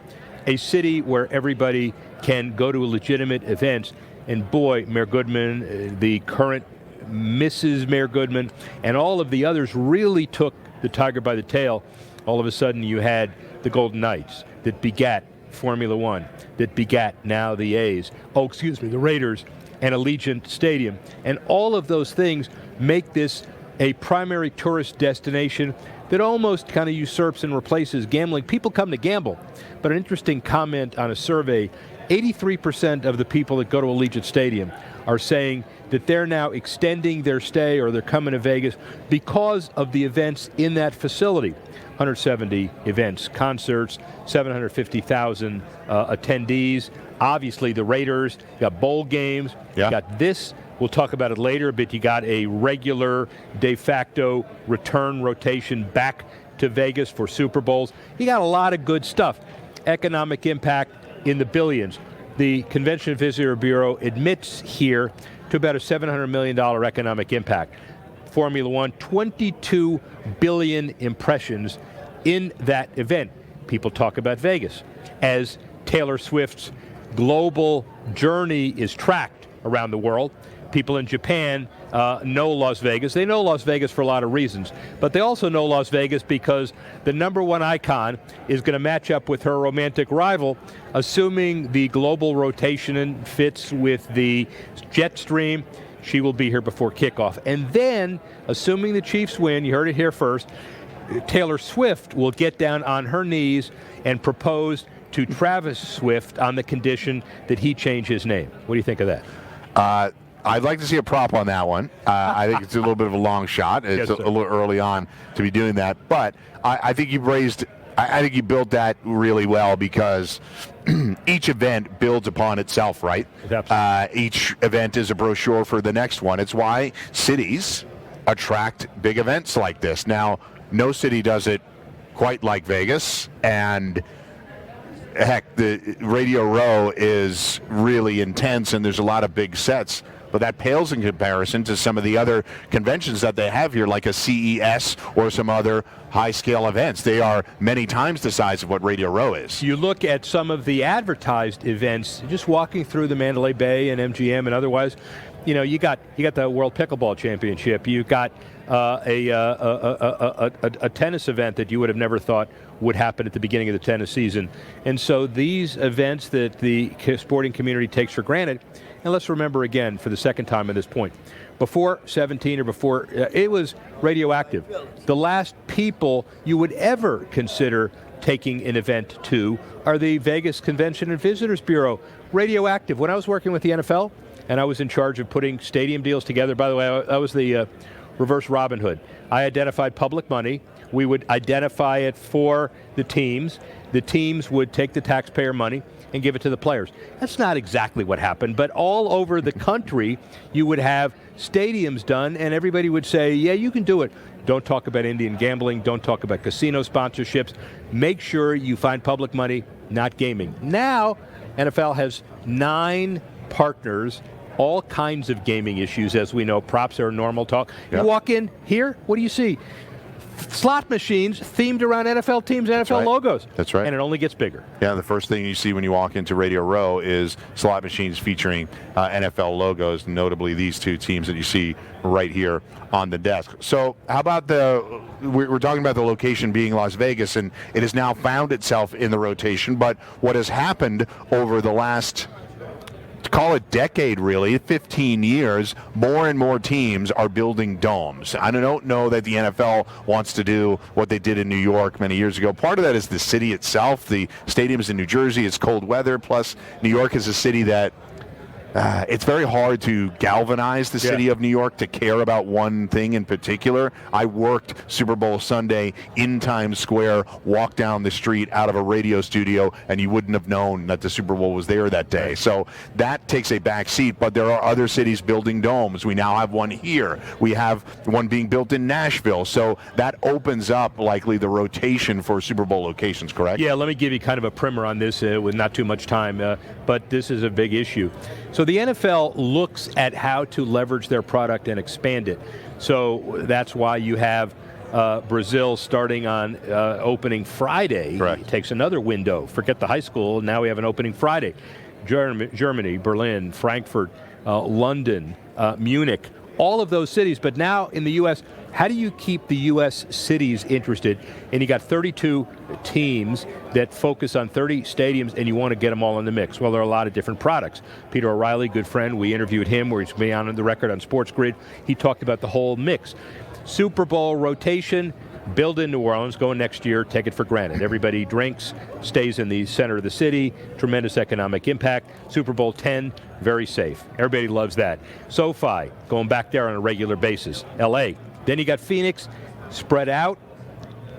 a city where everybody can go to legitimate events. And boy, Mayor Goodman, the current Mrs. Mayor Goodman, and all of the others really took the tiger by the tail. All of a sudden you had the Golden Knights that begat Formula One, that begat now the the Raiders, and Allegiant Stadium. And all of those things make this a primary tourist destination that almost kind of usurps and replaces gambling. People come to gamble, but an interesting comment on a survey, 83% of the people that go to Allegiant Stadium are saying that they're now extending their stay or they're coming to Vegas because of the events in that facility. 170 events, concerts, 750,000 attendees. Obviously, the Raiders, you got bowl games, you got this. We'll talk about it later, but you got a regular de facto return rotation back to Vegas for Super Bowls. You got a lot of good stuff. Economic impact in the billions. The Convention and Visitor Bureau admits here to about a $700 million economic impact. Formula One, 22 billion impressions in that event. People talk about Vegas as Taylor Swift's global journey is tracked around the world. People in Japan know Las Vegas. They know Las Vegas for a lot of reasons, but they also know Las Vegas because the number one icon is going to match up with her romantic rival, assuming the global rotation fits with the jet stream. She will be here before kickoff. And then, assuming the Chiefs win, you heard it here first, Taylor Swift will get down on her knees and propose to Travis Swift on the condition that he change his name. What do you think of that? I'd like to see a prop on that one. I think it's a little bit of a long shot. It's a little early on to be doing that. But I think I think you built that really well because each event builds upon itself, right? Each event is a brochure for the next one. It's why cities attract big events like this. Now, no city does it quite like Vegas, and heck, the Radio Row is really intense, and there's a lot of big sets. But that pales in comparison to some of the other conventions that they have here, like a CES or some other high-scale events. They are many times the size of what Radio Row is. You look at some of the advertised events, just walking through the Mandalay Bay and MGM and otherwise, you know, you got the World Pickleball Championship. You got a tennis event that you would have never thought would happen at the beginning of the tennis season. And so these events that the sporting community takes for granted. And let's remember again, for the second time at this point, before 17 or before, it was radioactive. The last people you would ever consider taking an event to are the Vegas Convention and Visitors Bureau. Radioactive. When I was working with the NFL and I was in charge of putting stadium deals together, by the way, I was the reverse Robin Hood. I identified public money. We would identify it for the teams. The teams would take the taxpayer money and give it to the players. That's not exactly what happened, but all over the country, you would have stadiums done, and everybody would say, yeah, you can do it. Don't talk about Indian gambling. Don't talk about casino sponsorships. Make sure you find public money, not gaming. Now, NFL has 9 partners all kinds of gaming issues, as we know. Props are normal talk. Yep. You walk in here, what do you see? Slot machines themed around NFL teams, NFL logos. That's right. And it only gets bigger. Yeah, the first thing you see when you walk into Radio Row is slot machines featuring NFL logos, notably these two teams that you see right here on the desk. So how about we're talking about the location being Las Vegas, and it has now found itself in the rotation, but what has happened over the last, call it decade really, 15 years, more and more teams are building domes. I don't know that the NFL wants to do what they did in New York many years ago. Part of that is the city itself. The stadium's in New Jersey. It's cold weather. Plus, New York is a city that it's very hard to galvanize the city of New York to care about one thing in particular. I worked Super Bowl Sunday in Times Square, walked down the street out of a radio studio, and you wouldn't have known that the Super Bowl was there that day. So that takes a back seat, but there are other cities building domes. We now have one here. We have one being built in Nashville. So that opens up likely the rotation for Super Bowl locations, correct? Yeah, let me give you kind of a primer on this with not too much time, but this is a big issue. So the NFL looks at how to leverage their product and expand it. So that's why you have Brazil starting on opening Friday. Correct. It takes another window. Forget the high school. Now we have an opening Friday. Germany, Berlin, Frankfurt, London, Munich, all of those cities. But now in the U.S., how do you keep the U.S. cities interested? And you got 32 teams that focus on 30 stadiums, and you want to get them all in the mix. Well, there are a lot of different products. Peter O'Reilly, good friend, we interviewed him where he's been on the record on SportsGrid. He talked about the whole mix. Super Bowl rotation, build in New Orleans, go next year, take it for granted. Everybody drinks, stays in the center of the city, tremendous economic impact. Super Bowl X, very safe. Everybody loves that. SoFi, going back there on a regular basis. LA. Then you got Phoenix, spread out,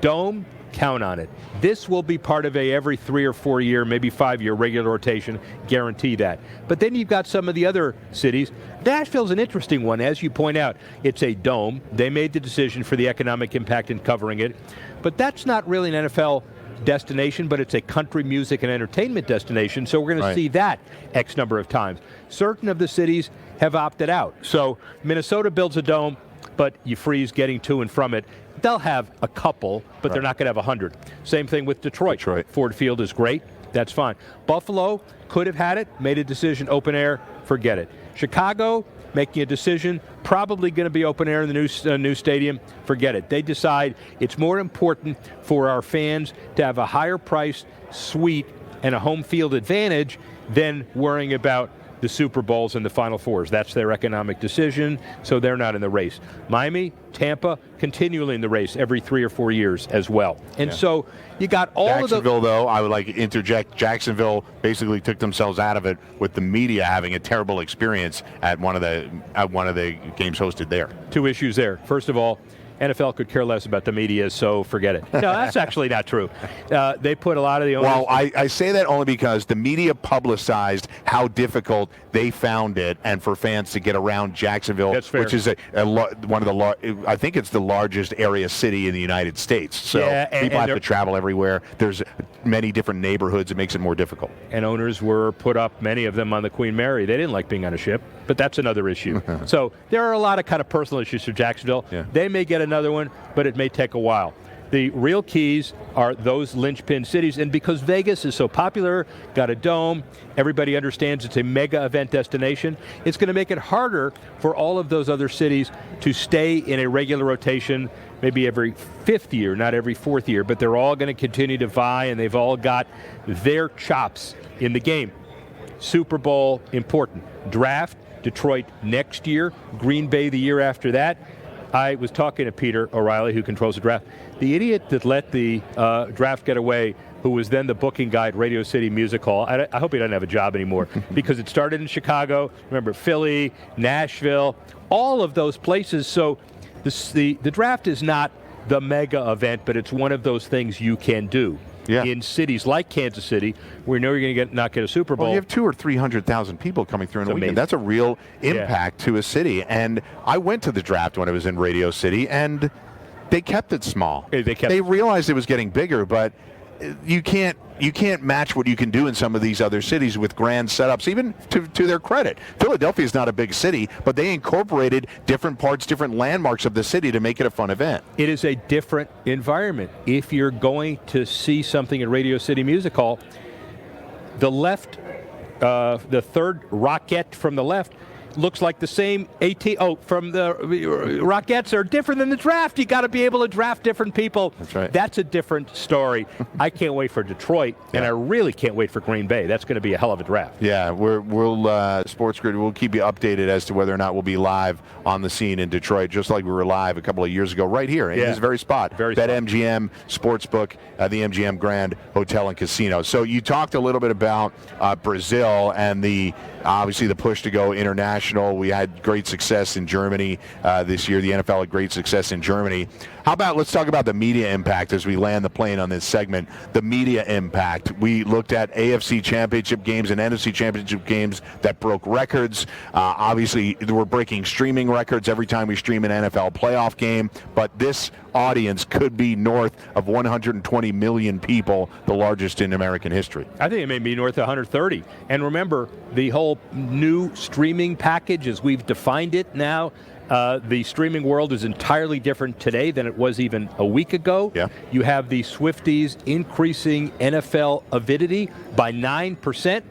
dome, count on it. This will be part of a every 3 or 4 year, maybe 5 year regular rotation, guarantee that. But then you've got some of the other cities. Nashville's an interesting one, as you point out. It's a dome. They made the decision for the economic impact in covering it. But that's not really an NFL destination, but it's a country music and entertainment destination, so we're going to see that X number of times. Certain of the cities have opted out. So Minnesota builds a dome, but you freeze getting to and from it. They'll have a couple, but they're not going to have 100. Same thing with Detroit. Ford Field is great. That's fine. Buffalo could have had it, made a decision, open air, forget it. Chicago, making a decision, probably going to be open air in the new stadium, forget it. They decide it's more important for our fans to have a higher priced suite and a home field advantage than worrying about the Super Bowls and the Final Fours. That's their economic decision, so they're not in the race. Miami, Tampa, continually in the race every 3 or 4 years as well. And so you got all of the... Jacksonville, though, I would like to interject. Jacksonville basically took themselves out of it with the media having a terrible experience at one of the games hosted there. Two issues there. First of all, NFL could care less about the media, so forget it. No, that's actually not true. They put a lot of the owners... Well, I say that only because the media publicized how difficult they found it, and for fans to get around Jacksonville, which is one of the I think it's the largest area city in the United States. So people have to travel everywhere. There's many different neighborhoods. It makes it more difficult. And owners were put up, many of them, on the Queen Mary. They didn't like being on a ship, but that's another issue. So there are a lot of kind of personal issues for Jacksonville. They may get another one, but it may take a while. The real keys are those linchpin cities, and because Vegas is so popular, got a dome, everybody understands it's a mega event destination, it's going to make it harder for all of those other cities to stay in a regular rotation, maybe every 5th year, not every 4th year, but they're all going to continue to vie, and they've all got their chops in the game. Super Bowl, important. Draft, Detroit next year, Green Bay the year after that. I was talking to Peter O'Reilly, who controls the draft. The idiot that let the draft get away, who was then the booking guy at Radio City Music Hall, I hope he doesn't have a job anymore, because it started in Chicago, remember Philly, Nashville, all of those places. So the draft is not the mega event, but it's one of those things you can do. In cities like Kansas City, where you know you're going to not get a Super Bowl. Well, you have 200,000 or 300,000 people coming through in a weekend. That's a real impact to a city. And I went to the draft when it was in Radio City, and they kept it small. They realized it was getting bigger, but you can't you can't match what you can do in some of these other cities with grand setups, even to their credit. Philadelphia is not a big city, but they incorporated different parts, different landmarks of the city to make it a fun event. It is a different environment. If you're going to see something at Radio City Music Hall, the left, the third Rocket from the left, looks like the same from the Rockettes are different than the draft. You got to be able to draft different people. That's right. That's a different story. I can't wait for Detroit, and I really can't wait for Green Bay. That's going to be a hell of a draft. Yeah, we'll SportsGrid. We'll keep you updated as to whether or not we'll be live on the scene in Detroit, just like we were live a couple of years ago, right here in this very spot. BetMGM Sportsbook, the MGM Grand Hotel and Casino. So you talked a little bit about Brazil and obviously the push to go international. We had great success in Germany this year. The NFL had great success in Germany. How about let's talk about the media impact as we land the plane on this segment. The media impact. We looked at AFC championship games and NFC championship games that broke records. Obviously, we're breaking streaming records every time we stream an NFL playoff game. But this audience could be north of 120 million people, the largest in American history. I think it may be north of 130. And remember, the whole new streaming package, as we've defined it now, the streaming world is entirely different today than it was even a week ago. Yeah. You have the Swifties increasing NFL avidity by 9%.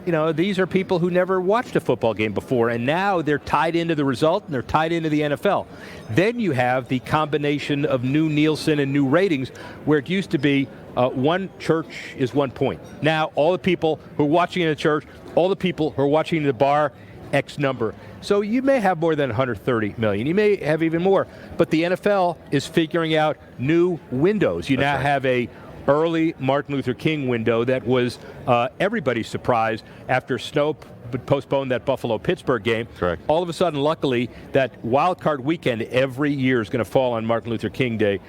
You know, these are people who never watched a football game before, and now they're tied into the result and they're tied into the NFL. Then you have the combination of new Nielsen and new ratings, where it used to be one church is 1 point. Now all the people who are watching in the church, all the people who are watching in the bar, X number. So you may have more than 130 million. You may have even more. But the NFL is figuring out new windows. You now have a early Martin Luther King window that was everybody's surprise after Snow postponed that Buffalo-Pittsburgh game. Correct. All of a sudden, luckily, that wild card weekend every year is going to fall on Martin Luther King Day.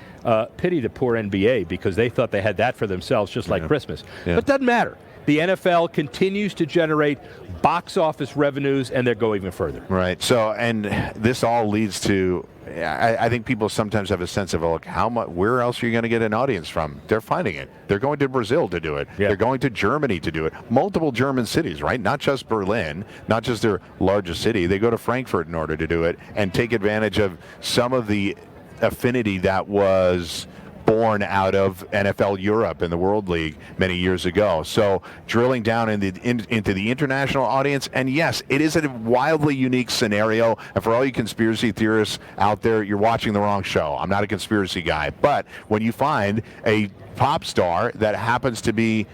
Pity the poor NBA, because they thought they had that for themselves, just like Christmas. Yeah. But it doesn't matter. The NFL continues to generate box office revenues, and they'll go even further. Right. So, and this all leads to, I think people sometimes have a sense of, look, where else are you going to get an audience from? They're finding it. They're going to Brazil to do it. Yeah. They're going to Germany to do it. Multiple German cities, right? Not just Berlin, not just their largest city. They go to Frankfurt in order to do it and take advantage of some of the affinity that was born out of NFL Europe and the World League many years ago. So drilling down into the international audience, and yes, it is a wildly unique scenario. And for all you conspiracy theorists out there, you're watching the wrong show. I'm not a conspiracy guy. But when you find a pop star that happens to be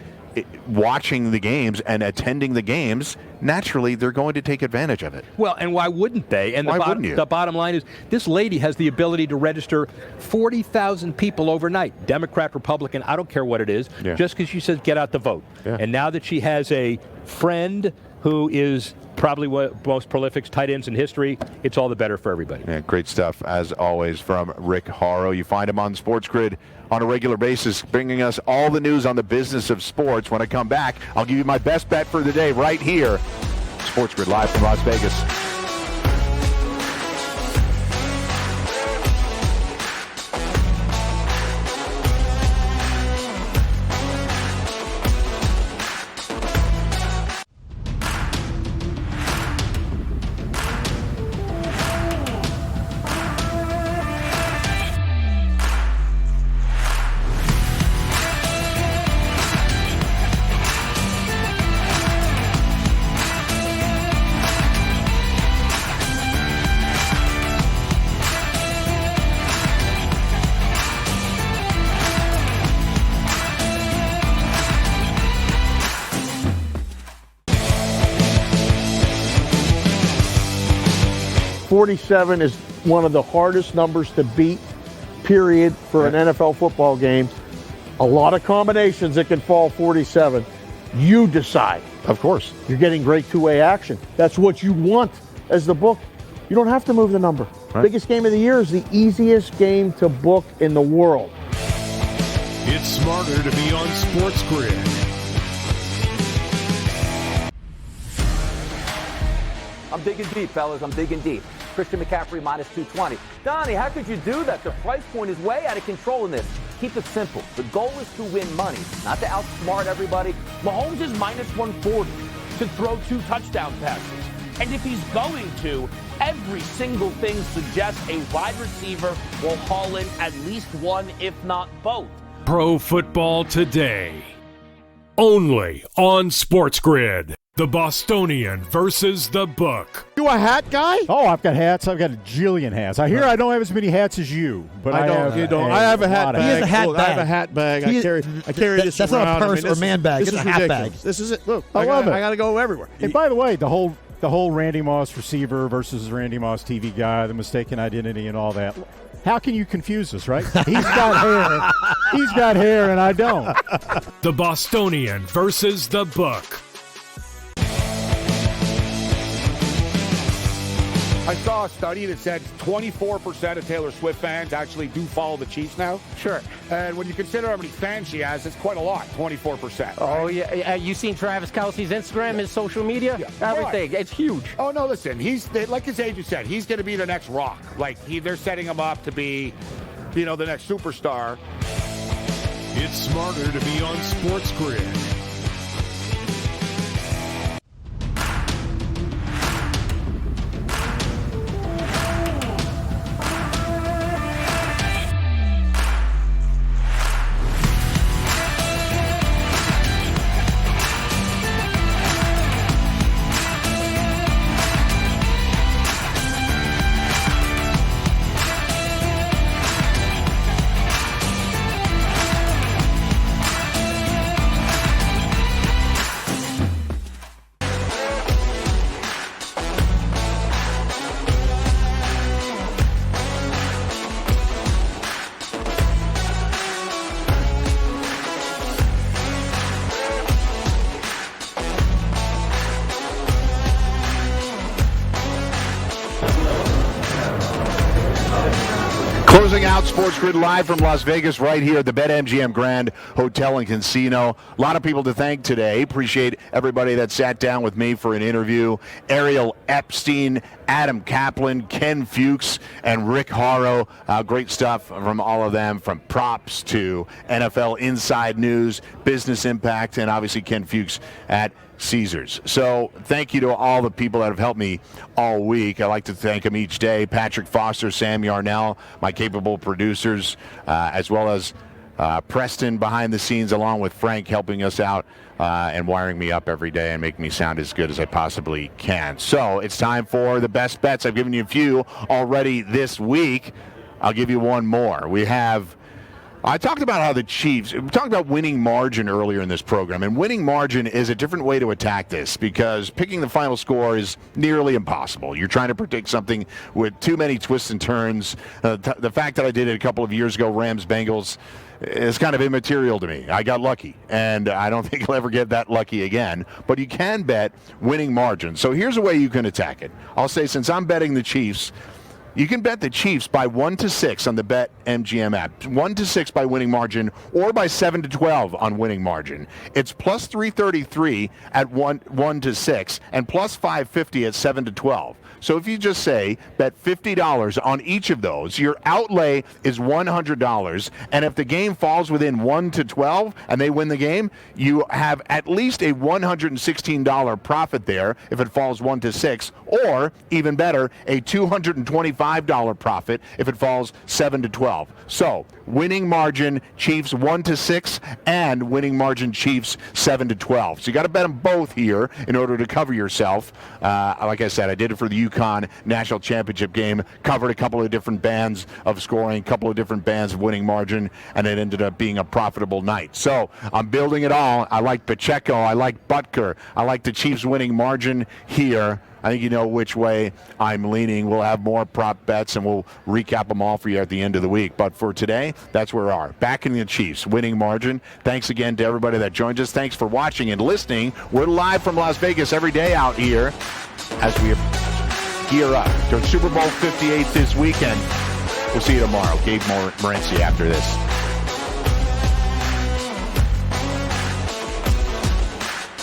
watching the games and attending the games, naturally they're going to take advantage of it. Well, and why wouldn't they? And why wouldn't you? The bottom line is this lady has the ability to register 40,000 people overnight. Democrat, Republican, I don't care what it is, just because she says get out the vote. Yeah. And now that she has a friend who is probably one of the most prolific tight ends in history, it's all the better for everybody. Yeah, great stuff, as always, from Rick Horrow. You find him on SportsGrid on a regular basis, bringing us all the news on the business of sports. When I come back, I'll give you my best bet for the day right here. SportsGrid live from Las Vegas. .47 is one of the hardest numbers to beat, period, for an NFL football game. A lot of combinations that can fall 47. You decide. Of course. You're getting great two-way action. That's what you want as the book. You don't have to move the number. Right. Biggest game of the year is the easiest game to book in the world. It's smarter to be on SportsGrid. I'm digging deep, fellas. I'm digging deep. Christian McCaffrey minus 220. Donnie, how could you do that? The price point is way out of control in this. Keep it simple. The goal is to win money, not to outsmart everybody. Mahomes is minus 140 to throw 2 touchdown passes. And if he's going to, every single thing suggests a wide receiver will haul in at least one, if not both. Pro Football Today. Only on SportsGrid. The Bostonian versus the Book. You a hat guy? Oh, I've got hats. I've got a jillion hats. I hear I don't have as many hats as you, but I don't. have. You don't. I have a hat bag. He has a hat bag. I have a hat bag. I carry this that's around. not a purse or man bag. This It's is a hat ridiculous. bag. This is it. Look, I love it. I got to go everywhere. And by the way, the whole Randy Moss receiver versus Randy Moss TV guy, the mistaken identity and all that. How can you confuse us, right? He's got hair. He's got hair, and I don't. The Bostonian versus the Book. I saw a study that said 24% of Taylor Swift fans actually do follow the Chiefs now. Sure. And when you consider how many fans she has, it's quite a lot, 24%. Oh, yeah. You seen Travis Kelce's Instagram, his social media? Everything. It's huge. Oh, no, listen. He's, like his agent said, he's going to be the next Rock. Like, they're setting him up to be, the next superstar. It's smarter to be on SportsGrid. Closing out SportsGrid live from Las Vegas right here at the BetMGM Grand Hotel and Casino. A lot of people to thank today. Appreciate everybody that sat down with me for an interview. Ariel Epstein, Adam Kaplan, Ken Fuchs, and Rick Horrow. Great stuff from all of them, from props to NFL inside news, business impact, and obviously Ken Fuchs at Caesars. So thank you to all the people that have helped me all week. I like to thank them each day. Patrick Foster, Sam Yarnell, my capable producers, as well as Preston behind the scenes, along with Frank helping us out and wiring me up every day and making me sound as good as I possibly can. So it's time for the best bets. I've given you a few already this week. I'll give you one more. I talked about how the Chiefs, we talked about winning margin earlier in this program, and winning margin is a different way to attack this because picking the final score is nearly impossible. You're trying to predict something with too many twists and turns. The fact that I did it a couple of years ago, Rams-Bengals, is kind of immaterial to me. I got lucky, and I don't think I'll ever get that lucky again. But you can bet winning margin. So here's a way you can attack it. I'll say, since I'm betting the Chiefs, you can bet the Chiefs by 1-6 on the BetMGM app. 1-6 by winning margin, or by 7-12 on winning margin. It's plus 333 at 1-6 and plus 550 at 7-12. So if you just say bet $50 on each of those, your outlay is $100. And if the game falls within 1-12 and they win the game, you have at least a $116 profit there if it falls 1-6, or even better, a $225 profit if it falls 7-12. So winning margin Chiefs 1-6 and winning margin Chiefs 7-12. So you got to bet them both here in order to cover yourself. Like I said, I did it for the UConn National Championship game, covered a couple of different bands of scoring, a couple of different bands of winning margin, and it ended up being a profitable night. So I'm building it all. I like Pacheco. I like Butker. I like the Chiefs winning margin here. I think you know which way I'm leaning. We'll have more prop bets, and we'll recap them all for you at the end of the week. But for today, that's where we are. Backing the Chiefs, winning margin. Thanks again to everybody that joined us. Thanks for watching and listening. We're live from Las Vegas every day out here as we gear up to Super Bowl LVIII this weekend. We'll see you tomorrow. Gabe Morency after this.